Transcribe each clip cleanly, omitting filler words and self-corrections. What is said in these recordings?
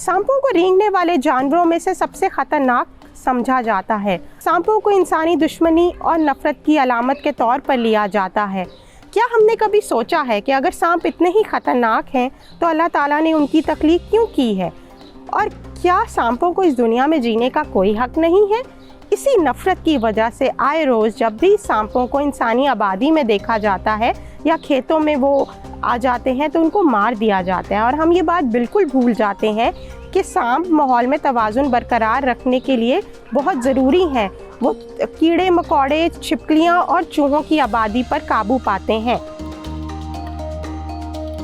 सांपों को रेंगने वाले जानवरों में से सबसे खतरनाक समझा जाता है। सांपों को इंसानी दुश्मनी और नफरत की अलामत के तौर पर लिया जाता है। क्या हमने कभी सोचा है कि अगर सांप इतने ही खतरनाक हैं तो अल्लाह ताला ने उनकी तख्लीक क्यों की है? और क्या सांपों को इस दुनिया में जीने का कोई हक नहीं है? इसी नफ़रत की वजह से आए रोज़ जब भी सांपों को इंसानी आबादी में देखा जाता है या खेतों में वो आ जाते हैं तो उनको मार दिया जाता है। और हम ये बात बिल्कुल भूल जाते हैं कि सांप माहौल में तवाज़ुन बरकरार रखने के लिए बहुत ज़रूरी हैं। वो कीड़े मकोड़े, छिपकलियाँ और चूहों की आबादी पर काबू पाते हैं।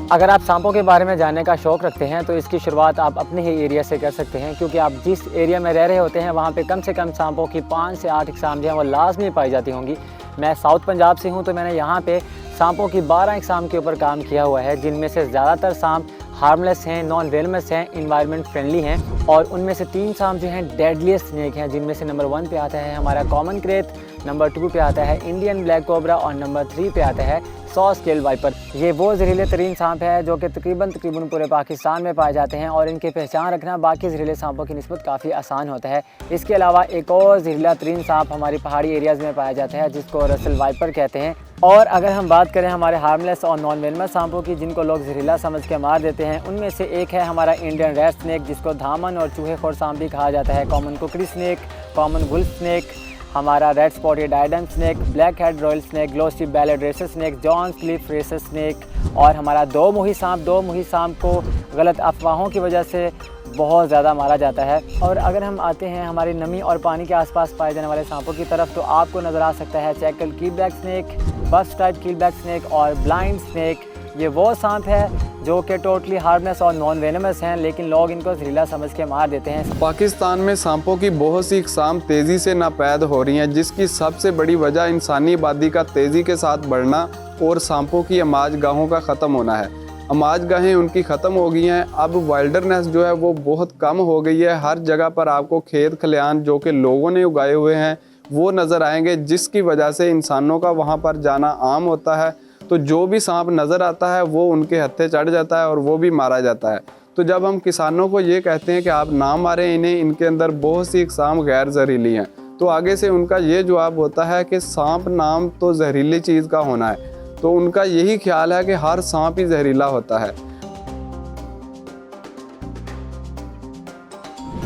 अगर आप सांपों के बारे में जानने का शौक़ रखते हैं तो इसकी शुरुआत आप अपने ही एरिया से कर सकते हैं, क्योंकि आप जिस एरिया में रह रहे होते हैं वहाँ पे कम से कम सांपों की 5 से 8 इकसाम जो हैं वो लाजमी पाई जाती होंगी। मैं साउथ पंजाब से हूँ तो मैंने यहाँ पे सांपों की 12 इकसाम के ऊपर काम किया हुआ है, जिनमें से ज़्यादातर सांप हार्मलेस हैं, नॉन वेनमस हैं, इन्वायरमेंट फ्रेंडली हैं, और उनमें से 3 सांप जो हैं डेडलीस्ट स्नेक हैं, जिनमें से नंबर 1 पे आता है हमारा कॉमन क्रेत, नंबर 2 पे आता है इंडियन ब्लैक कोबरा और नंबर 3 पे आता है सॉ स्केल वाइपर। ये वो जहरीले तरीन सांप है जो कि तकरीबन पूरे पाकिस्तान में पाए जाते हैं, और इनकी पहचान रखना बाकी जहरीले सांपों की निस्बत काफ़ी आसान होता है। इसके अलावा एक और जहरीला तरीन सांप हमारी पहाड़ी एरियाज़ में पाया जाता है, जिसको रसल वाइपर कहते हैं। और अगर हम बात करें हमारे हार्मलेस और नॉन वेनमस सांपों की, जिनको लोग जहरीला समझ के मार देते हैं, उनमें से एक है हमारा इंडियन रेड स्नेक, जिसको धामन और चूहे खोर सांप भी कहा जाता है, common kukri snake, common wolf snake, हमारा red spotted diadem snake, black head royal snake, glossy bellied racer snake, John cliff racer snake, और हमारा दो मुही सांप को गलत अफवाहों की वजह से बहुत ज़्यादा मारा जाता है। और अगर हम आते हैं हमारी नमी और पानी के आसपास पाए जाने वाले सांपों की तरफ, तो आपको नज़र आ सकता है चैकल कीलबैक स्नेक, बस टाइप कीलबैक स्नेक और ब्लाइंड स्नेक। ये वो सांप है जो कि टोटली हार्मलेस और नॉन वेनमस हैं, लेकिन लोग इनको जहरीला समझ के मार देते हैं। पाकिस्तान में सांपों की बहुत सी इकसाम तेज़ी से नापैद हो रही हैं, जिसकी सबसे बड़ी वजह इंसानी आबादी का तेज़ी के साथ बढ़ना और सांपों की अमाज गाहों का ख़त्म होना है। अमाज गाहें उनकी ख़त्म हो गई हैं। अब वाइल्डरनेस जो है वो बहुत कम हो गई है। हर जगह पर आपको खेत खलियान जो कि लोगों ने उगाए हुए हैं वो नज़र आएंगे, जिसकी वजह से इंसानों का वहाँ पर जाना आम होता है। तो जो भी सांप नज़र आता है वो उनके हत्थे चढ़ जाता है और वो भी मारा जाता है। तो जब हम किसानों को ये कहते हैं कि आप ना मारें इन्हें, इनके अंदर बहुत सी इकसाम गैर जहरीली हैं, तो आगे से उनका ये जवाब होता है कि सांप नाम तो जहरीली चीज़ का होना है। तो उनका यही ख्याल है कि हर सांप ही जहरीला होता है।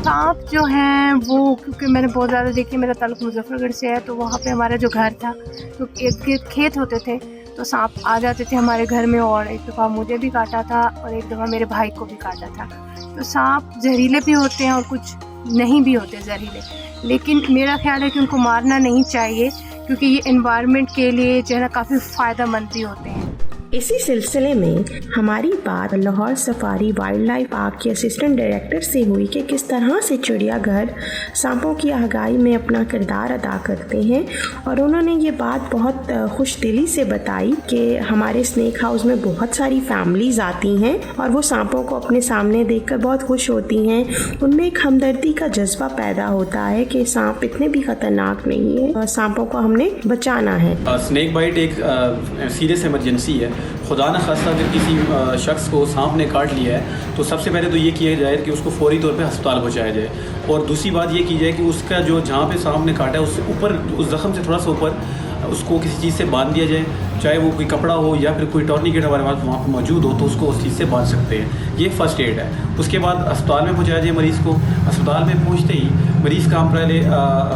सांप जो हैं वो, क्योंकि मैंने बहुत ज़्यादा देखी, मेरा ताल्लुक मुजफ्फरगढ़ से है, तो वहाँ पे हमारा जो घर था तो एक खेत होते थे, तो सांप आ जाते थे हमारे घर में, और एक दफ़ा मुझे भी काटा था और एक दफ़ा मेरे भाई को भी काटा था। तो सांप जहरीले भी होते हैं और कुछ नहीं भी होते जहरीले, लेकिन मेरा ख्याल है कि उनको मारना नहीं चाहिए, क्योंकि ये एनवायरनमेंट के लिए जो है ना काफ़ी फ़ायदेमंद भी होते हैं। इसी सिलसिले में हमारी बात Lahore safari wild life park के असिस्टेंट डायरेक्टर से हुई कि किस तरह से चिड़ियाघर सांपों की आगाही में अपना किरदार अदा करते हैं, और उन्होंने ये बात बहुत खुश दिली से बताई कि हमारे स्नेक हाउस में बहुत सारी फैमिलीज़ आती हैं और वो सांपों को अपने सामने देखकर बहुत खुश होती हैं। उनमें एक हमदर्दी का जज्बा पैदा होता है कि सांप इतने भी ख़तरनाक नहीं है और सांपों को हमने बचाना है। स्नेक बाइट एक सीरियस इमरजेंसी है। खुदा न खास्ता अगर किसी शख्स को सांप ने काट लिया है तो सबसे पहले तो ये किया जाए कि उसको फौरी तौर पे अस्पताल पहुंचाया जाए, और दूसरी बात ये की जाए कि उसका जो जहाँ पे सांप ने काटा है उससे ऊपर, उस ज़ख्म से थोड़ा सा ऊपर उसको किसी चीज़ से बांध दिया जाए, चाहे वो कोई कपड़ा हो या फिर कोई टॉर्निकेट हमारे पास वहाँ पर मौजूद हो तो उसको उस चीज़ से बांध सकते हैं। ये फ़र्स्ट एड है। उसके बाद अस्पताल में पहुँचाया जाए मरीज़ को। अस्पताल में पहुँचते ही मरीज़ का हम पहले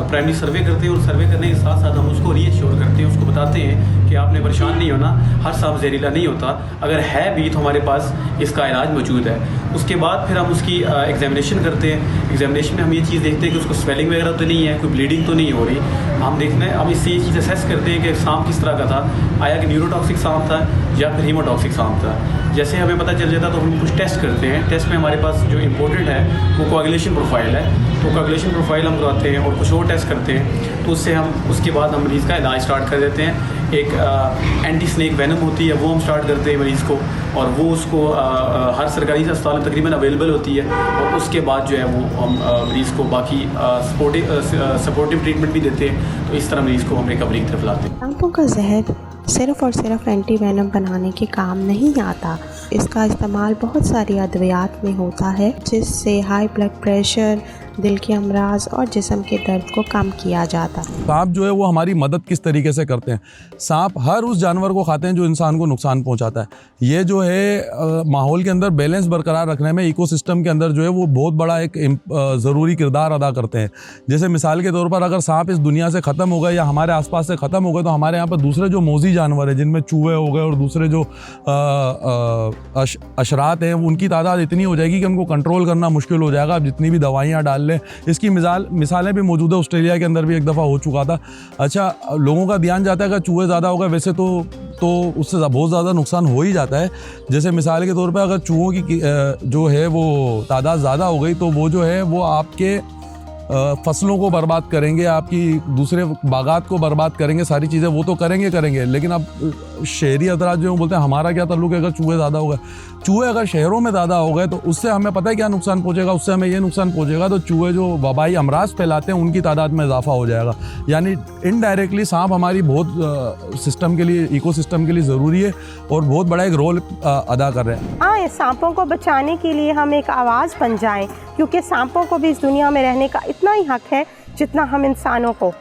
प्राइमरी सर्वे करते हैं, और सर्वे करने के साथ साथ हम उसको रीएश्योर करते हैं, उसको बताते हैं कि आपने परेशान नहीं होना, हर सांप जहरीला नहीं होता, अगर है भी तो हमारे पास इसका इलाज मौजूद है। उसके बाद फिर हम उसकी एग्जामिनेशन करते हैं। एग्जामिनेशन में हम ये चीज़ देखते हैं कि उसको स्वेलिंग वगैरह तो नहीं है, कोई ब्लीडिंग तो नहीं हो रही। हम देखते हैं, हम इससे ये चीज़ असेस करते हैं कि सांप किस तरह का था, आया कि न्यूरोटॉक्सिक सांप था या फिर हीमोटॉक्सिक सांप था। जैसे हमें पता चल जाता तो हम कुछ टेस्ट करते हैं। टेस्ट में हमारे पास जो इम्पोर्टेंट है वो कोआगुलेशन प्रोफाइल है, तो कोआगुलेशन प्रोफाइल हम करवाते हैं और कुछ और टेस्ट करते हैं, तो उससे हम उसके बाद हम मरीज़ का इलाज स्टार्ट कर देते हैं। एक एंटी स्नेक वेनम होती है वो हम स्टार्ट करते हैं मरीज़ को, और वो उसको हर सरकारी अस्पताल में तकरीबन अवेलेबल होती है, और उसके बाद जो है वो हम मरीज़ को बाकी सपोर्टिव ट्रीटमेंट भी देते हैं। तो इस तरह मरीज़ को हम रिकवरी की तरफ लाते हैं। सांपों का जहर सिर्फ़ और सिर्फ एंटी वेनम बनाने के काम नहीं आता। इसका इस्तेमाल बहुत सारी अद्वियात में होता है, जिससे हाई ब्लड प्रेशर, दिल के अमराज और जिस्म के दर्द को कम किया जाता है। सांप जो है वो हमारी मदद किस तरीके से करते हैं। सांप हर उस जानवर को खाते हैं जो इंसान को नुकसान पहुंचाता है। ये जो है माहौल के अंदर बैलेंस बरकरार रखने में, इकोसिस्टम के अंदर जो है वो बहुत बड़ा एक ज़रूरी किरदार अदा करते हैं। जैसे मिसाल के तौर पर अगर सांप इस दुनिया से ख़त्म हो गए या हमारे आसपास से ख़त्म हो गए तो हमारे यहाँ पर दूसरे जो मोज़ी जानवर हैं, जिनमें चूहे हो गए और दूसरे जो अशरात हैं, उनकी तादाद इतनी हो जाएगी कि उनको कंट्रोल करना मुश्किल हो जाएगा। अब जितनी भी दवाइयाँ डाल लें, इसकी मिसालें भी मौजूद है। ऑस्ट्रेलिया के अंदर भी एक दफ़ा हो चुका था। अच्छा, लोगों का ध्यान जाता है कि चूहे ज़्यादा हो गए, वैसे तो उससे बहुत ज़्यादा नुकसान हो ही जाता है। जैसे मिसाल के तौर पे अगर चूहों की जो है वो तादाद ज़्यादा हो गई तो वो जो है वो आपके फसलों को बर्बाद करेंगे, आपकी दूसरे बागात को बर्बाद करेंगे, सारी चीज़ें वो तो करेंगे। लेकिन अब शहरी हजरात जो बोलते हैं हमारा क्या ताल्लुक है अगर चूहे ज़्यादा हो गए। चूहे अगर शहरों में ज़्यादा हो गए तो उससे हमें पता है क्या नुकसान पहुंचेगा, उससे हमें ये नुकसान पहुंचेगा तो चूहे जो वबाई अमराज फैलाते हैं उनकी तादाद में इजाफा हो जाएगा। यानी इनडायरेक्टली सांप हमारी बहुत सिस्टम के लिए, इकोसिस्टम के लिए ज़रूरी है और बहुत बड़ा एक रोल अदा कर रहे हैं। आए सांपों को बचाने के लिए हम एक आवाज़ बन जाएं, क्योंकि सांपों को भी इस दुनिया में रहने का इतना ही हक है जितना हम इंसानों को।